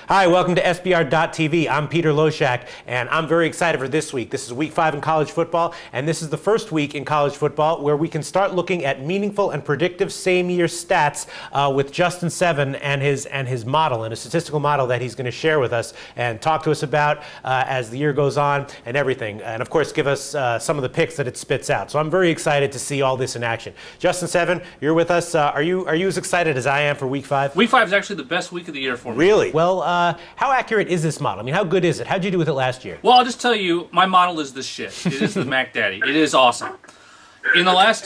Hi, welcome to SBR.TV. I'm Peter Loshak, and I'm very excited for this week. This is week 5 in college football, and this is the first week in college football where we can start looking at meaningful and predictive same-year stats with Justin7 and his model, and a statistical model that he's going to share with us and talk to us about as the year goes on and everything. And, of course, give us some of the picks that it spits out. So I'm very excited to see all this in action. Justin7, you're with us. Are you as excited as I am for week 5? Week 5 is actually the best week of the year for me. Really? Well, how accurate is this model? I mean, how good is it? How'd you do with it last year? Well, I'll just tell you, my model is the shit. It is the Mac Daddy. It is awesome. In the last,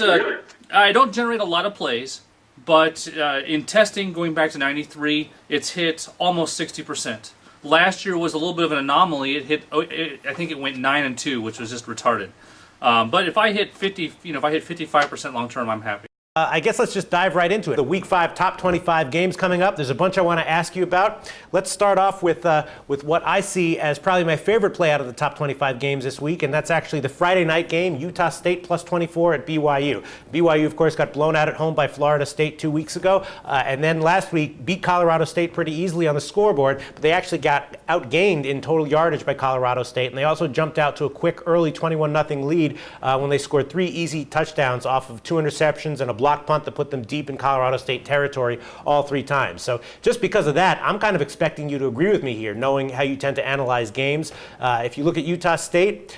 I don't generate a lot of plays, but in testing going back to 93, it's hit almost 60%. Last year was a little bit of an anomaly. It hit, I think it went 9-2, which was just retarded. But if I hit 50, if I hit 55% long term, I'm happy. I guess let's just dive right into it. The Week 5 top 25 games coming up. There's a bunch I want to ask you about. Let's start off with what I see as probably my favorite play out of the top 25 games this week, and that's actually the Friday night game, Utah State plus 24 at BYU. BYU, of course, got blown out at home by Florida State 2 weeks ago, and then last week beat Colorado State pretty easily on the scoreboard, but they actually got outgained in total yardage by Colorado State, and they also jumped out to a quick early 21-0 lead when they scored 3 easy touchdowns off of 2 interceptions and a block punt that put them deep in Colorado State territory all 3 times. So just because of that, I'm kind of expecting you to agree with me here, knowing how you tend to analyze games. If you look at Utah State,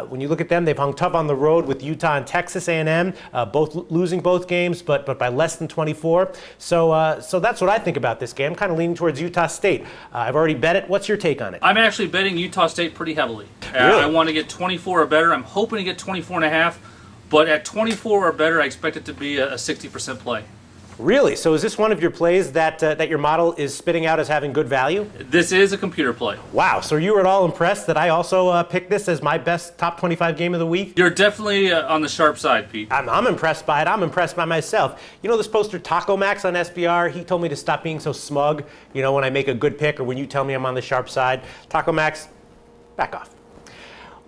when you look at them, they've hung tough on the road with Utah and Texas A&M, both losing both games, but by less than 24. So that's what I think about this game. I'm kind of leaning towards Utah State. I've already bet it. What's your take on it? I'm actually betting Utah State pretty heavily. Really? I want to get 24 or better. I'm hoping to get 24.5. But at 24 or better, I expect it to be a 60% play. Really? So is this one of your plays that your model is spitting out as having good value? This is a computer play. Wow. So you were at all impressed that I also picked this as my best top 25 game of the week? You're definitely on the sharp side, Pete. I'm impressed by it. I'm impressed by myself. You know this poster Taco Max on SBR? He told me to stop being so smug, when I make a good pick or when you tell me I'm on the sharp side. Taco Max, back off.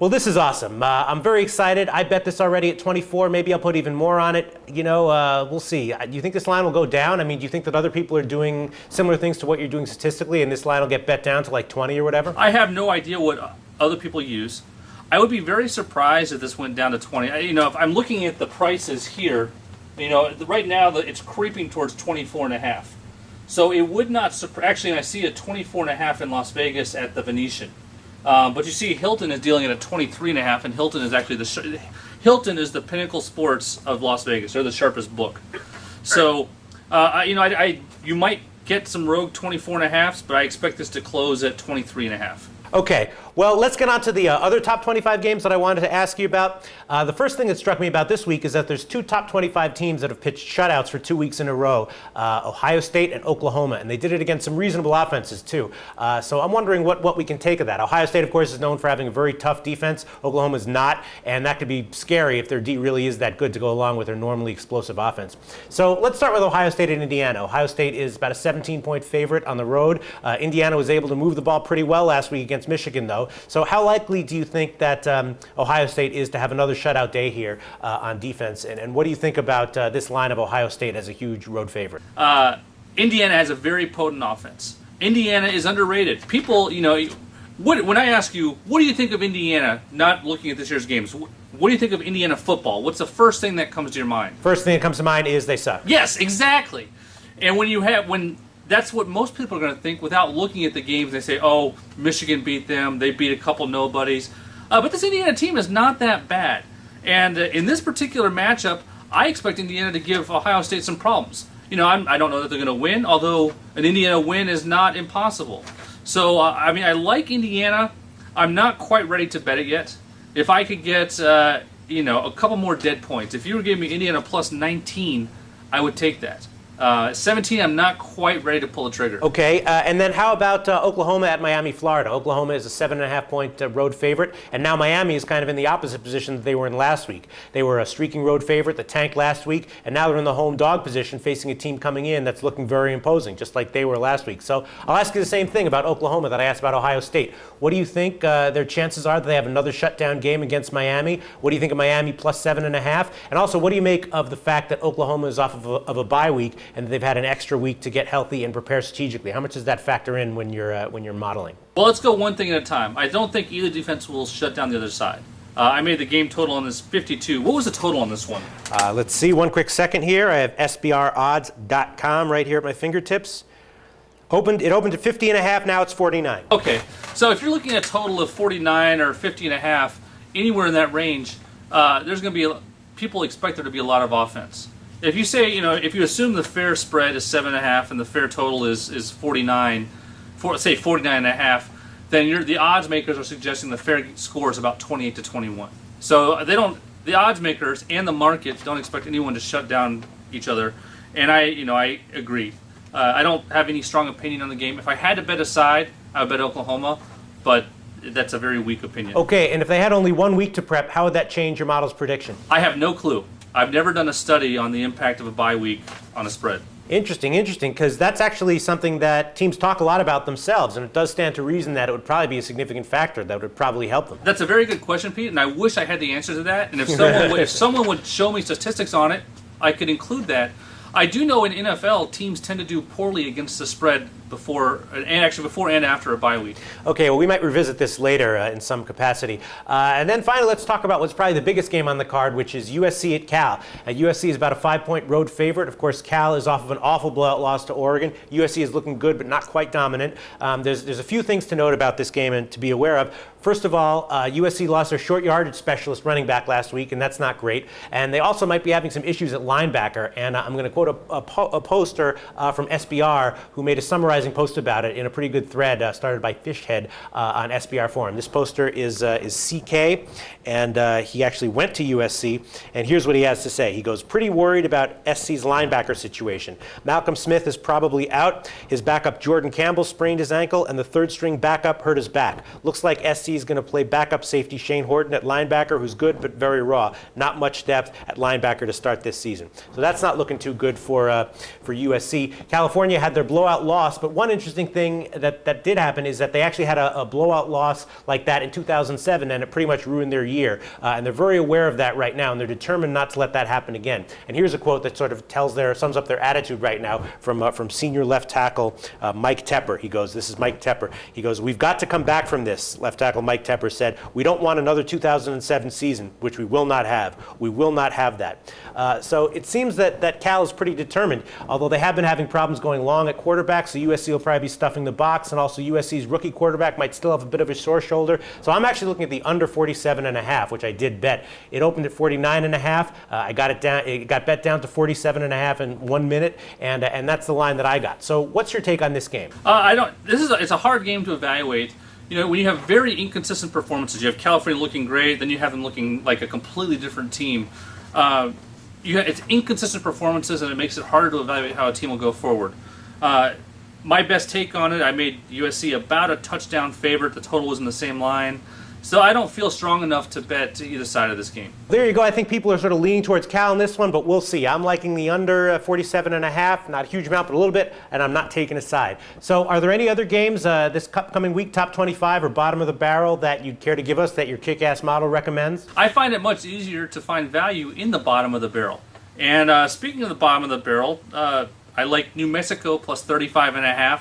Well, this is awesome. I'm very excited. I bet this already at 24. Maybe I'll put even more on it. We'll see. Do you think this line will go down? I mean, do you think that other people are doing similar things to what you're doing statistically and this line will get bet down to like 20 or whatever? I have no idea what other people use. I would be very surprised if this went down to 20. If I'm looking at the prices here, right now it's creeping towards 24.5. So it would not actually, I see a 24.5 in Las Vegas at the Venetian. But you see, Hilton is dealing at a 23.5, and Hilton is actually Hilton is the Pinnacle Sports of Las Vegas. They're the sharpest book. So, you might get some rogue 24.5s, but I expect this to close at 23.5. Okay, well, let's get on to the other top 25 games that I wanted to ask you about. The first thing that struck me about this week is that there's 2 top 25 teams that have pitched shutouts for 2 weeks in a row, Ohio State and Oklahoma, and they did it against some reasonable offenses, too. So I'm wondering what we can take of that. Ohio State, of course, is known for having a very tough defense. Oklahoma's not, and that could be scary if their D really is that good to go along with their normally explosive offense. So let's start with Ohio State and Indiana. Ohio State is about a 17-point favorite on the road. Indiana was able to move the ball pretty well last week against Michigan, though. So how likely do you think that Ohio State is to have another shutout day here on defense? And what do you think about this line of Ohio State as a huge road favorite? Indiana has a very potent offense. Indiana is underrated. People, when I ask you, what do you think of Indiana, not looking at this year's games, what do you think of Indiana football? What's the first thing that comes to your mind? First thing that comes to mind is they suck. Yes, exactly. And that's what most people are going to think without looking at the games. They say, oh, Michigan beat them. They beat a couple nobodies. But this Indiana team is not that bad. And in this particular matchup, I expect Indiana to give Ohio State some problems. I don't know that they're going to win, although an Indiana win is not impossible. So, I like Indiana. I'm not quite ready to bet it yet. If I could get, a couple more dead points. If you were giving me Indiana plus 19, I would take that. 17, I'm not quite ready to pull the trigger. Okay, and then how about Oklahoma at Miami, Florida? Oklahoma is a 7.5-point road favorite, and now Miami is kind of in the opposite position that they were in last week. They were a streaking road favorite that tanked last week, and now they're in the home dog position facing a team coming in that's looking very imposing, just like they were last week. So I'll ask you the same thing about Oklahoma that I asked about Ohio State. What do you think their chances are that they have another shutdown game against Miami? What do you think of Miami plus 7.5? And also, what do you make of the fact that Oklahoma is off of a bye week and they've had an extra week to get healthy and prepare strategically. How much does that factor in when you're modeling? Well, let's go one thing at a time. I don't think either defense will shut down the other side. I made the game total on this 52. What was the total on this one? Let's see, one quick second here. I have sbrodds.com right here at my fingertips. It opened at 50.5, now it's 49. Okay, so if you're looking at a total of 49 or 50.5, anywhere in that range, there's going to be, people expect there to be a lot of offense. If you say, if you assume the fair spread is 7.5 and the fair total is 49, say 49.5, then the odds makers are suggesting the fair score is about 28 to 21. So the odds makers and the market don't expect anyone to shut down each other, and I agree. I don't have any strong opinion on the game. If I had to bet a side, I would bet Oklahoma, but that's a very weak opinion. Okay, and if they had only 1 week to prep, how would that change your model's prediction? I have no clue. I've never done a study on the impact of a bye week on a spread. Interesting, because that's actually something that teams talk a lot about themselves, and it does stand to reason that it would probably be a significant factor that would probably help them. That's a very good question, Pete, and I wish I had the answer to that. And if someone would show me statistics on it, I could include that. I do know in NFL, teams tend to do poorly against the spread before and after a bye week. Okay, well, we might revisit this later in some capacity. And then finally, let's talk about what's probably the biggest game on the card, which is USC at Cal. USC is about a 5-point road favorite. Of course, Cal is off of an awful blowout loss to Oregon. USC is looking good, but not quite dominant. There's a few things to note about this game and to be aware of. First of all, USC lost their short yardage specialist running back last week, and that's not great. And they also might be having some issues at linebacker. And I'm going to quote a poster from SBR who made a summarizing post about it in a pretty good thread started by Fishhead on SBR Forum. This poster is CK, and he actually went to USC, and here's what he has to say. He goes, pretty worried about SC's linebacker situation. Malcolm Smith is probably out. His backup Jordan Campbell sprained his ankle, and the third-string backup hurt his back. Looks like SC is going to play backup safety Shane Horton at linebacker, who's good but very raw. Not much depth at linebacker to start this season. So that's not looking too good for USC. California had their blowout loss, but one interesting thing that did happen is that they actually had a blowout loss like that in 2007, and it pretty much ruined their year. And they're very aware of that right now, and they're determined not to let that happen again. And here's a quote that sort of sums up their attitude right now from senior left tackle Mike Tepper. He goes, this is Mike Tepper. He goes, we've got to come back from this, left tackle Mike Tepper said. We don't want another 2007 season, which we will not have. We will not have that. So it seems that Cal is pretty determined, although they have been having problems going long at quarterback, so USC will probably be stuffing the box, and also USC's rookie quarterback might still have a bit of a sore shoulder. So I'm actually looking at the under 47.5, which I did bet. It opened at 49.5. I got it down. It got bet down to 47.5 in 1 minute, and that's the line that I got. So what's your take on this game? It's a hard game to evaluate. When you have very inconsistent performances, you have California looking great, then you have them looking like a completely different team. It's inconsistent performances, and it makes it harder to evaluate how a team will go forward. My best take on it, I made USC about a touchdown favorite. The total was in the same line. So I don't feel strong enough to bet to either side of this game. There you go. I think people are sort of leaning towards Cal in this one, but we'll see. I'm liking the under 47.5, not a huge amount, but a little bit, and I'm not taking a side. So are there any other games this upcoming week, top 25 or bottom of the barrel, that you'd care to give us that your kick-ass model recommends? I find it much easier to find value in the bottom of the barrel. And speaking of the bottom of the barrel, I like New Mexico plus 35.5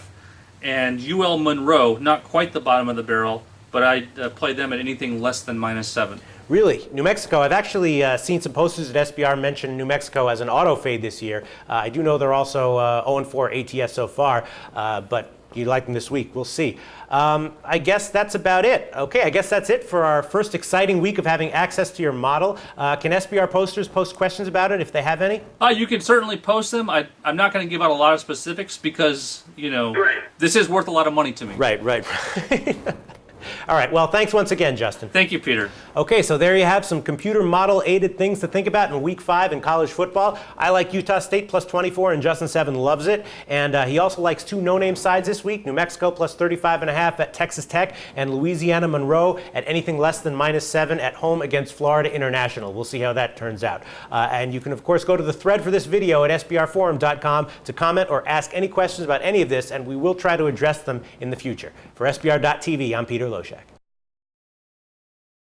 and UL Monroe, not quite the bottom of the barrel, but I play them at anything less than -7. Really? New Mexico, I've actually seen some posters at SBR mention New Mexico as an auto fade this year. I do know they're also 0-4 ATS so far, but you like them this week. We'll see. I guess that's about it. Okay, I guess that's it for our first exciting week of having access to your model. Can SBR posters post questions about it if they have any? You can certainly post them. I'm not going to give out a lot of specifics because, this is worth a lot of money to me. Right. All right, well, thanks once again, Justin. Thank you, Peter. Okay, so there you have some computer model-aided things to think about in Week 5 in college football. I like Utah State plus 24, and Justin7 loves it. And he also likes two no-name sides this week, New Mexico plus 35.5 at Texas Tech, and Louisiana Monroe at anything less than -7 at home against Florida International. We'll see how that turns out. And you can, of course, go to the thread for this video at sbrforum.com to comment or ask any questions about any of this, and we will try to address them in the future. For SBR.TV, I'm Peter Loshak.